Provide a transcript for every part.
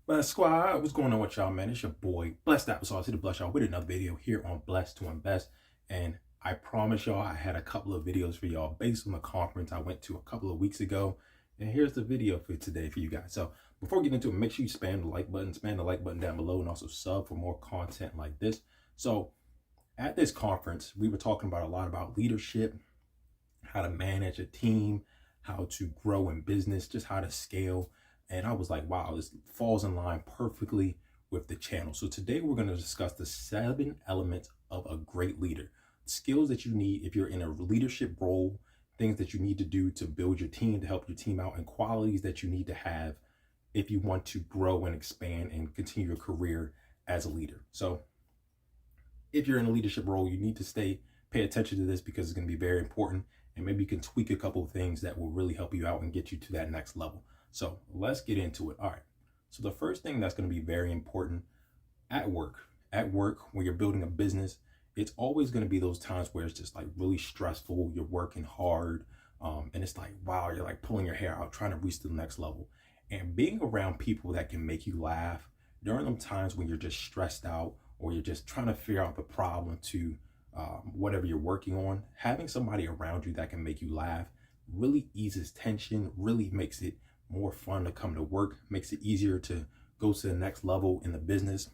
Bless Squad, what's going on with y'all, man? It's your boy, Blessed Applesauce, here to bless y'all with another video here on Blessed to Invest. And I promise y'all, I had a couple of videos for y'all based on the conference I went to a couple of weeks ago. And here's the video for today for you guys. So before we get into it, make sure you spam the like button down below, and also sub for more content like this. So at this conference, we were talking about a lot about leadership, how to manage a team, how to grow in business, just how to scale. And I was like, wow, this falls in line perfectly with the channel. So today we're going to discuss the 7 elements of a great leader, skills that you need if you're in a leadership role, things that you need to do to build your team, to help your team out, and qualities that you need to have if you want to grow and expand and continue your career as a leader. So if you're in a leadership role, you need to pay attention to this because it's going to be very important. And maybe you can tweak a couple of things that will really help you out and get you to that next level. So let's get into it. All right. So the first thing that's going to be very important at work, when you're building a business, it's always going to be those times where it's just like really stressful. You're working hard. And it's like, wow, you're like pulling your hair out, trying to reach to the next level. And being around people that can make you laugh during them times when you're just stressed out or you're just trying to figure out the problem to whatever you're working on, having somebody around you that can make you laugh really eases tension, really makes it more fun to come to work, makes it easier to go to the next level in the business.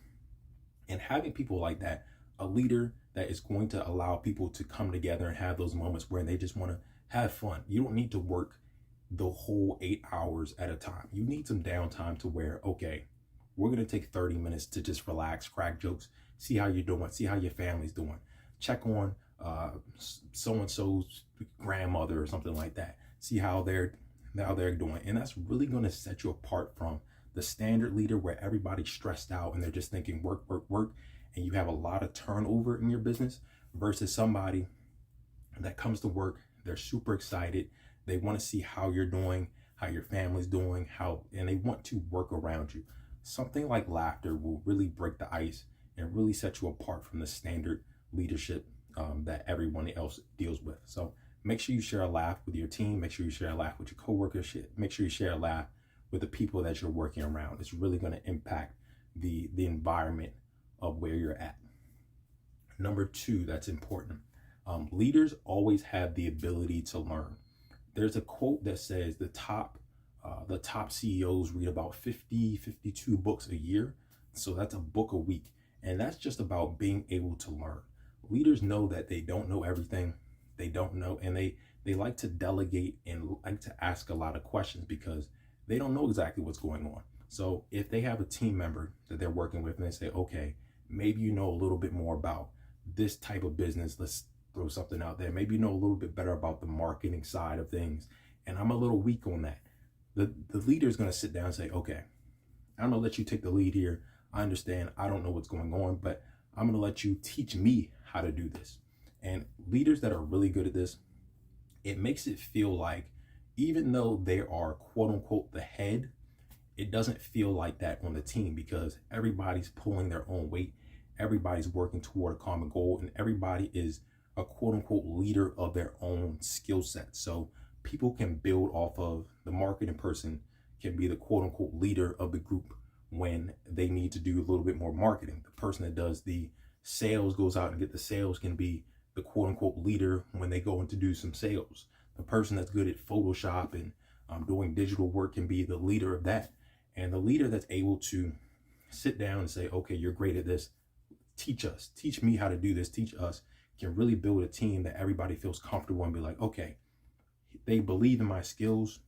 And having people like that, a leader that is going to allow people to come together and have those moments where they just want to have fun. You don't need to work the whole 8 hours at a time. You need some downtime to where, okay, we're going to take 30 minutes to just relax, crack jokes, see how you're doing, see how your family's doing, check on so-and-so's grandmother or something like that, see how they're doing. And that's really going to set you apart from the standard leader where everybody's stressed out and they're just thinking work, work, work, and you have a lot of turnover in your business, versus somebody that comes to work, they're super excited, they want to see how you're doing, how your family's doing, and they want to work around you. Something like laughter will really break the ice and really set you apart from the standard leadership that everyone else deals with. So make sure you share a laugh with your team. Make sure you share a laugh with your coworkers. Make sure you share a laugh with the people that you're working around. It's really going to impact the environment of where you're at. Number 2, that's important. Leaders always have the ability to learn. There's a quote that says the top CEOs read about 52 books a year. So that's a book a week. And that's just about being able to learn. Leaders know that they don't know everything. They don't know, and they like to delegate and like to ask a lot of questions because they don't know exactly what's going on. So if they have a team member that they're working with and they say, okay, maybe you know a little bit more about this type of business, let's throw something out there. Maybe you know a little bit better about the marketing side of things, and I'm a little weak on that. The leader is going to sit down and say, okay, I'm going to let you take the lead here. I understand I don't know what's going on, but I'm going to let you teach me how to do this. And leaders that are really good at this, it makes it feel like even though they are quote unquote the head, it doesn't feel like that on the team because everybody's pulling their own weight. Everybody's working toward a common goal, and everybody is a quote unquote leader of their own skill set. So people can build off of the marketing person can be the quote unquote leader of the group when they need to do a little bit more marketing. The person that does the sales goes out and get the sales can be the quote unquote leader when they go in to do some sales. The person that's good at Photoshop and doing digital work can be the leader of that. And the leader that's able to sit down and say, okay, you're great at this. Teach us, teach me how to do this, teach us, can really build a team that everybody feels comfortable and be like, okay, they believe in my skills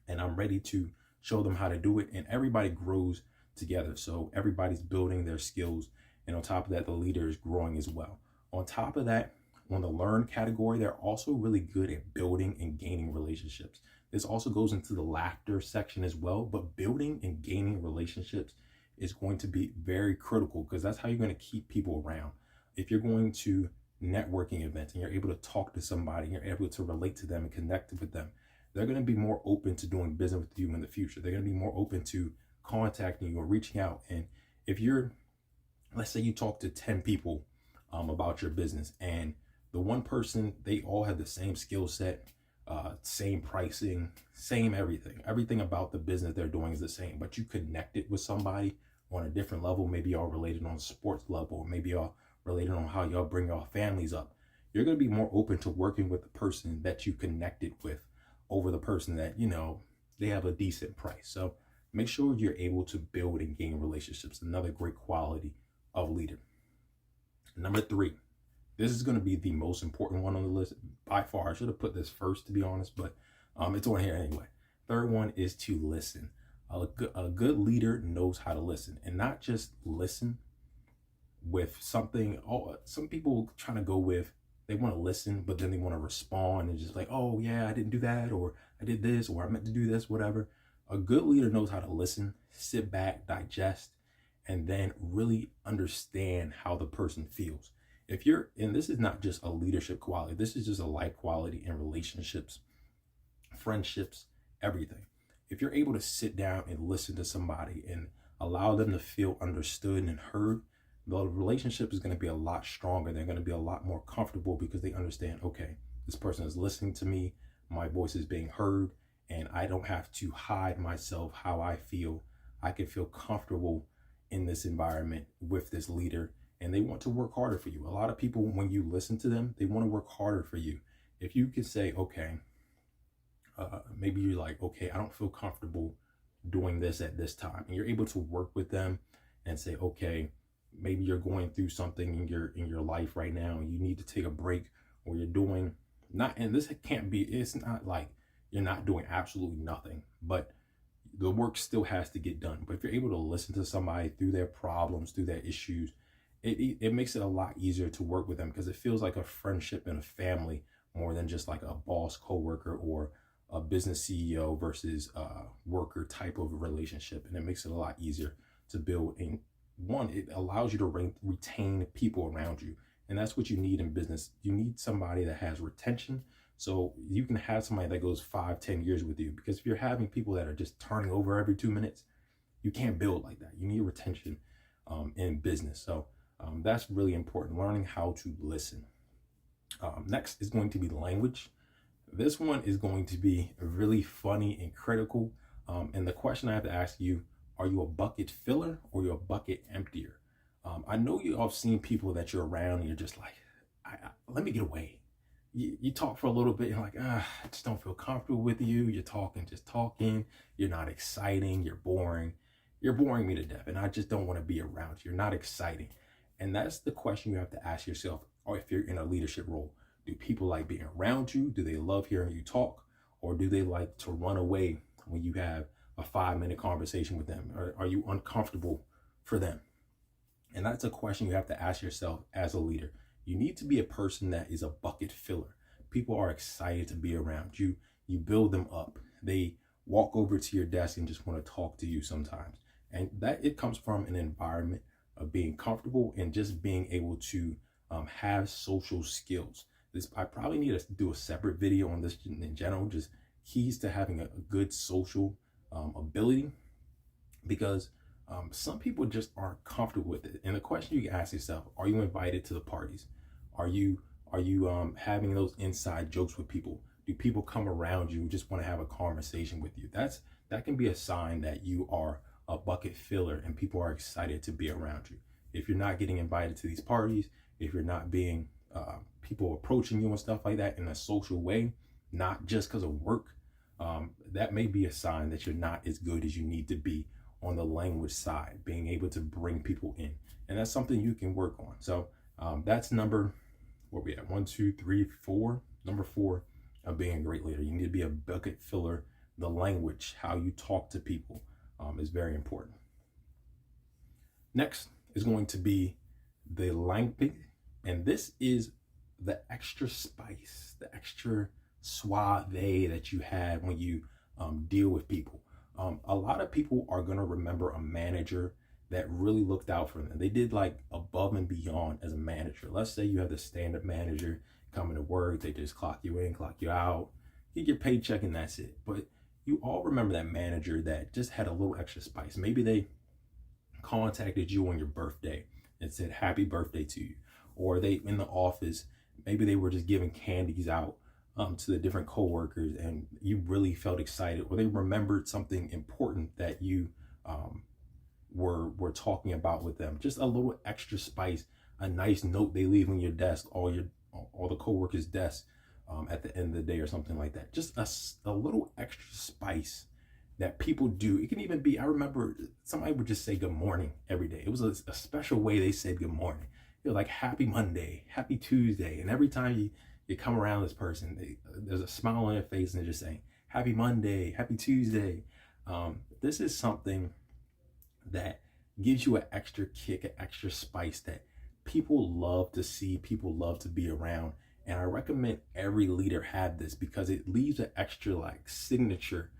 and I'm ready to show them how to do it. And everybody grows together. So everybody's building their skills. And on top of that, the leader is growing as well. On top of that, on the learn category, they're also really good at building and gaining relationships. This also goes into the laughter section as well, but building and gaining relationships is going to be very critical because that's how you're going to keep people around. If you're going to networking events and you're able to talk to somebody, and you're able to relate to them and connect with them, they're going to be more open to doing business with you in the future. They're going to be more open to contacting you or reaching out. And if you're, let's say you talk to 10 people about your business, and the one person, they all have the same skill set. same pricing, same everything. Everything about the business they're doing is the same, but you connect it with somebody on a different level. Maybe y'all related on a sports level, or maybe y'all related on how y'all bring y'all families up. You're going to be more open to working with the person that you connected with over the person that, they have a decent price. So make sure you're able to build and gain relationships. Another great quality of leader. Number 3, this is going to be the most important one on the list by far. I should have put this first, to be honest, but it's on here anyway. Third one is to listen. A good leader knows how to listen, and not just listen with something. Some people trying to go with, they want to listen, but then they want to respond and just like, oh yeah, I didn't do that, or I did this, or I meant to do this, whatever. A good leader knows how to listen, sit back, digest, and then really understand how the person feels. And this is not just a leadership quality, this is just a life quality in relationships, friendships, everything. If you're able to sit down and listen to somebody and allow them to feel understood and heard, the relationship is going to be a lot stronger. They're going to be a lot more comfortable because they understand, okay, this person is listening to me, my voice is being heard, and I don't have to hide myself, how I feel. I can feel comfortable in this environment with this leader, and they want to work harder for you. A lot of people, when you listen to them, they want to work harder for you. If you can say, okay, maybe you're like, okay, I don't feel comfortable doing this at this time, and you're able to work with them and say, okay, maybe you're going through something in your life right now, and you need to take a break, or you're doing not, and this can't be, it's not like you're not doing absolutely nothing, but the work still has to get done. But if you're able to listen to somebody through their problems, through their issues, it makes it a lot easier to work with them, because it feels like a friendship and a family more than just like a boss coworker or a business CEO versus a worker type of relationship. And it makes it a lot easier to build. And one, it allows you to retain people around you. And that's what you need in business. You need somebody that has retention. So you can have somebody that goes 5-10 years with you, because if you're having people that are just turning over every 2 minutes, you can't build like that. You need retention in business. So that's really important, learning how to listen. Next is going to be language. This one is going to be really funny and critical. And the question I have to ask you, are you a bucket filler or you're a bucket emptier? I know you all have seen people that you're around and you're just like, let me get away. You talk for a little bit, you're like, I just don't feel comfortable with you. You're just talking. You're not exciting. You're boring. You're boring me to death, and I just don't want to be around you. You're not exciting. And that's the question you have to ask yourself, or if you're in a leadership role. Do people like being around you? Do they love hearing you talk? Or do they like to run away when you have a 5-minute conversation with them? Or are you uncomfortable for them? And that's a question you have to ask yourself as a leader. You need to be a person that is a bucket filler. People are excited to be around you. You build them up. They walk over to your desk and just want to talk to you sometimes. And that it comes from an environment of being comfortable and just being able to have social skills. I probably need to do a separate video on this in general, just keys to having a good social ability, because some people just aren't comfortable with it. And the question you can ask yourself, are you invited to the parties? Are you having those inside jokes with people? Do people come around you and just want to have a conversation with you? That can be a sign that you are a bucket filler and people are excited to be around you. If you're not getting invited to these parties, if you're not being people approaching you and stuff like that in a social way, not just because of work, that may be a sign that you're not as good as you need to be on the language side, being able to bring people in. And that's something you can work on. So that's number 4. Number 4 of being a great leader. You need to be a bucket filler. The language, how you talk to people, is very important. Next is going to be the language. And this is the extra spice, the extra suave that you have when you deal with people. A lot of people are going to remember a manager that really looked out for them. They did like above and beyond as a manager. Let's say you have the stand-up manager coming to work. They just clock you in, clock you out. You get your paycheck and that's it. But you all remember that manager that just had a little extra spice. Maybe they contacted you on your birthday and said happy birthday to you. Or they in the office, maybe they were just giving candies out to the different coworkers, and you really felt excited, or they remembered something important that you were talking about with them. Just a little extra spice, a nice note they leave on your desk, all the coworkers' desks at the end of the day, or something like that. Just a little extra spice that people do. It can even be, I remember somebody would just say good morning every day. It was a special way they said good morning. You're like, happy Monday, happy Tuesday. And every time you come around this person, there's a smile on their face, and they're just saying, happy Monday, happy Tuesday. This is something that gives you an extra kick, an extra spice that people love to see, people love to be around. And I recommend every leader have this, because it leaves an extra like signature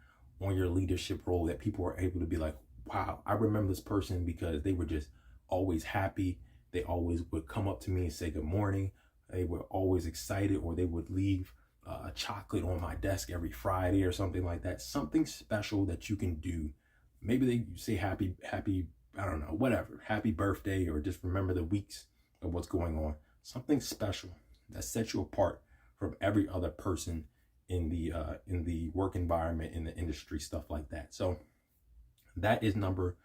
on your leadership role, that people are able to be like, wow, I remember this person because they were just always happy. They always would come up to me and say good morning. They were always excited, or they would leave a chocolate on my desk every Friday or something like that. Something special that you can do. Maybe they say happy, I don't know, whatever, happy birthday, or just remember the weeks of what's going on. Something special that sets you apart from every other person in the work environment, in the industry, stuff like that. So that is number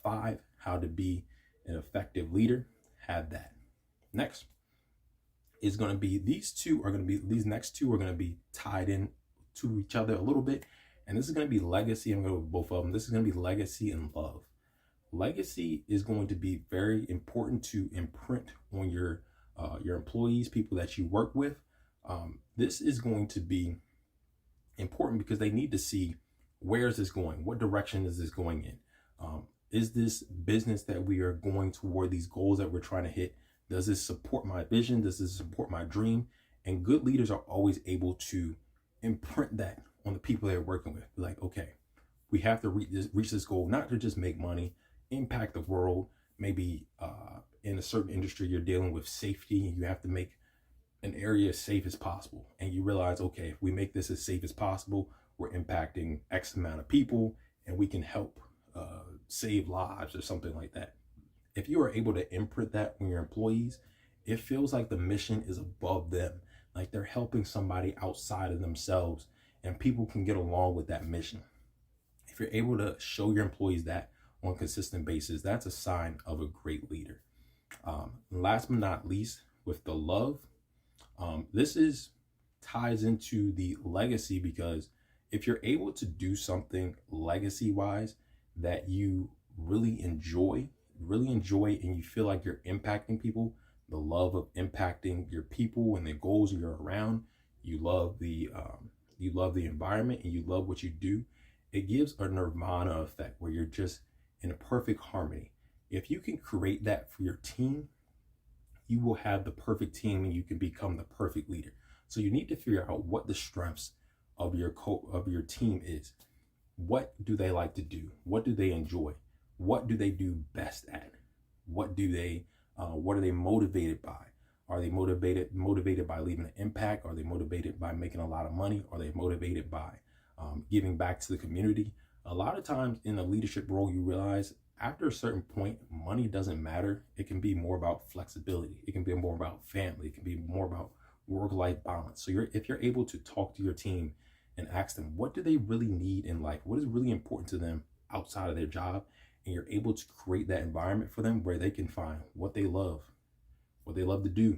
5, how to be an effective leader. Have that. Next is going to be, these next two are going to be tied in to each other a little bit. And this is going to be legacy. I'm going to go with both of them. This is going to be legacy and love. Legacy is going to be very important to imprint on your employees, people that you work with. This is going to be important because they need to see, where is this going? What direction is this going in? Is this business that we are going toward, these goals that we're trying to hit? Does this support my vision? Does this support my dream? And good leaders are always able to imprint that on the people they're working with. Like, okay, we have to reach this goal, not to just make money, impact the world. Maybe in a certain industry, you're dealing with safety, and you have to make an area as safe as possible. And you realize, okay, if we make this as safe as possible, we're impacting X amount of people, and we can help save lives or something like that. If you are able to imprint that on your employees, it feels like the mission is above them, like they're helping somebody outside of themselves, and people can get along with that mission. If you're able to show your employees that on a consistent basis, that's a sign of a great leader. Last but not least, with the love, this ties into the legacy, because if you're able to do something legacy wise that you really enjoy, and you feel like you're impacting people, the love of impacting your people and the goals you're around, you love the environment, and you love what you do, it gives a nirvana effect where you're just in a perfect harmony. If you can create that for your team, you will have the perfect team, and you can become the perfect leader. So you need to figure out what the strengths of your team is. What do they like to do? What do they enjoy? What do they do best at? What are they motivated by? Are they motivated by leaving an impact? Are they motivated by making a lot of money? Are they motivated by giving back to the community? A lot of times in a leadership role, you realize after a certain point, money doesn't matter. It can be more about flexibility. It can be more about family. It can be more about work-life balance. So if you're able to talk to your team and ask them, what do they really need in life? What is really important to them outside of their job? And you're able to create that environment for them where they can find what they love to do,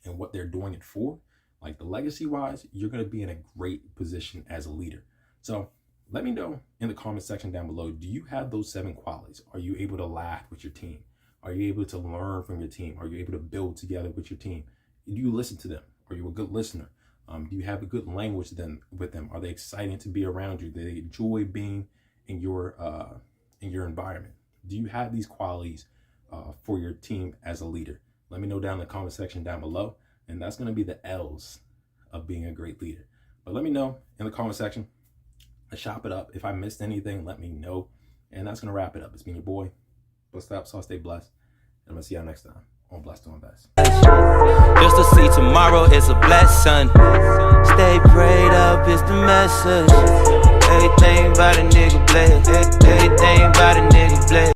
and what they're doing it for. Like the legacy wise, you're going to be in a great position as a leader. So let me know in the comment section down below, do you have those 7 qualities? Are you able to laugh with your team? Are you able to learn from your team? Are you able to build together with your team? Do you listen to them? Are you a good listener? Do you have a good language with them? Are they exciting to be around you? Do they enjoy being in your environment? Do you have these qualities for your team as a leader? Let me know down in the comment section down below. And that's going to be the L's of being a great leader. But let me know in the comment section. Let's chop it up. If I missed anything, let me know. And that's going to wrap it up. It's been your boy, Blessed Applesauce. Stay blessed. And I'm going to see y'all next time on Blessed to Invest. Just to see tomorrow is a blessing. Stay prayed up is the message. Everything about a nigga blessed. Everything about a nigga blessed.